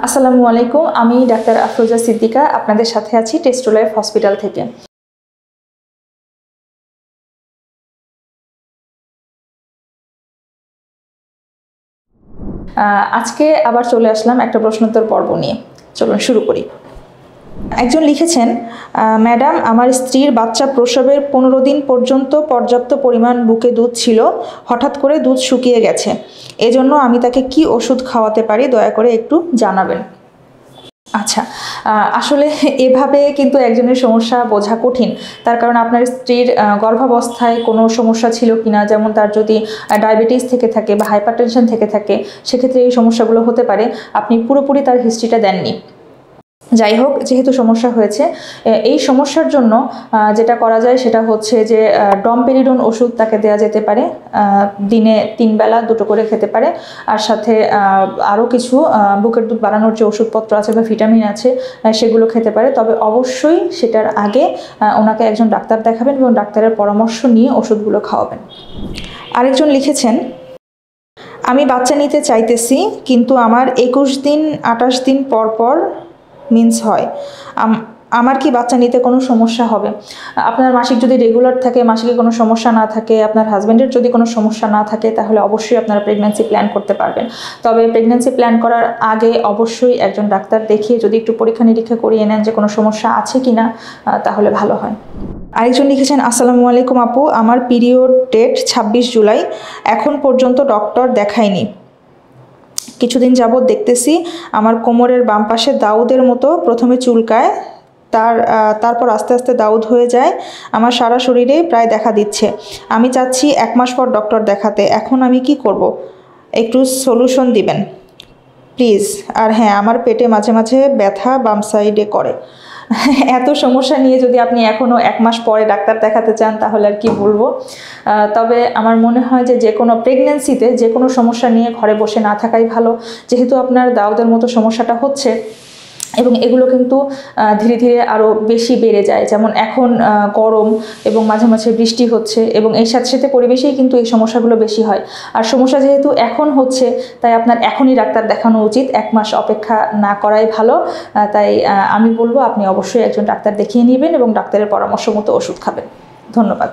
আসসালামু আলাইকুম, আমি ডাক্তার আফরোজা সিদ্দিকা আপনাদের সাথে আছি টেস্টো লাইফ হসপিটাল থেকে। আজকে আবার চলে আসলাম একটা প্রশ্নোত্তর পর্ব নিয়ে। চলুন শুরু করি। একজন লিখেছেন, ম্যাডাম, আমার স্ত্রীর বাচ্চা প্রসবের 15 দিন পর্যন্ত পর্যাপ্ত পরিমাণ বুকে দুধ ছিল, হঠাৎ করে দুধ শুকিয়ে গেছে। এজন্য আমি তাকে কি ওষুধ খাওয়াতে পারি, দয়া করে একটু জানাবেন। আচ্ছা, আসলে এভাবে কিন্তু একজনের সমস্যা বোঝা কঠিন। তার কারণ আপনার স্ত্রীর গর্ভাবস্থায় কোনো সমস্যা ছিল কিনা, যেমন তার যদি ডায়াবেটিস থেকে থাকে বা হাইপারটেনশন থেকে থাকে, সেক্ষেত্রে এই সমস্যাগুলো হতে পারে। আপনি পুরোপুরি তার হিস্ট্রিটা দেননি। যাই হোক, যেহেতু সমস্যা হয়েছে, এই সমস্যার জন্য যেটা করা যায় সেটা হচ্ছে যে ডমপেরিডন ওষুধ তাকে দেওয়া যেতে পারে। দিনে 3 বেলা 2টো করে খেতে পারে। আর সাথে আরও কিছু বুকের দুধ বাড়ানোর যে ওষুধপত্র আছে বা ভিটামিন আছে সেগুলো খেতে পারে। তবে অবশ্যই সেটার আগে ওনাকে একজন ডাক্তার দেখাবেন এবং ডাক্তারের পরামর্শ নিয়ে ওষুধগুলো খাওয়াবেন। আরেকজন লিখেছেন, আমি বাচ্চা নিতে চাইতেছি, কিন্তু আমার 21 দিন 28 দিন পর পর মিন্স হয়। আমার কি বাচ্চা নিতে কোনো সমস্যা হবে? আপনার মাসিক যদি রেগুলার থাকে, মাসিকে কোনো সমস্যা না থাকে, আপনার হাজব্যান্ডের যদি কোনো সমস্যা না থাকে, তাহলে অবশ্যই আপনারা প্রেগন্যান্সি প্ল্যান করতে পারবেন। তবে প্রেগন্যান্সি প্ল্যান করার আগে অবশ্যই একজন ডাক্তার দেখিয়ে যদি একটু পরীক্ষা নিরীক্ষা করিয়ে নেন যে কোনো সমস্যা আছে কি না, তাহলে ভালো হয়। আরেকজন লিখেছেন, আসসালামু আলাইকুম আপু, আমার পিরিয়ড ডেট 26 জুলাই, এখন পর্যন্ত ডক্টর দেখাইনি। কিছুদিন যাবৎ দেখতেছি আমার কোমরের বাম পাশে দাউদের মতো প্রথমে চুলকায়, তারপর আস্তে আস্তে দাউদ হয়ে যায়। আমার সারা শরীরে প্রায় দেখা দিচ্ছে। আমি চাচ্ছি 1 মাস পর ডক্টর দেখাতে। এখন আমি কি করব? একটু সলিউশন দিবেন প্লিজ। আর হ্যাঁ, আমার পেটে মাঝে মাঝে ব্যথা বাম সাইডে করে। এত সমস্যা নিয়ে যদি আপনি এখনও 1 মাস পরে ডাক্তার দেখাতে চান, তাহলে আর কি বলবো। তবে আমার মনে হয় যে কোনো প্রেগন্যান্সিতে যে কোনো সমস্যা নিয়ে ঘরে বসে না থাকাই ভালো। যেহেতু আপনার দাউদের মতো সমস্যাটা হচ্ছে এবং এগুলো কিন্তু ধীরে ধীরে আরও বেশি বেড়ে যায়, যেমন এখন গরম এবং মাঝে মাঝে বৃষ্টি হচ্ছে এবং এর সাথে সাথে পরিবেশেই কিন্তু এই সমস্যাগুলো বেশি হয়। আর সমস্যা যেহেতু এখন হচ্ছে, তাই আপনার এখনই ডাক্তার দেখানো উচিত, 1 মাস অপেক্ষা না করাই ভালো। তাই আমি বলবো আপনি অবশ্যই একজন ডাক্তার দেখিয়ে নেবেন এবং ডাক্তারের পরামর্শ মতো ওষুধ খাবেন। ধন্যবাদ।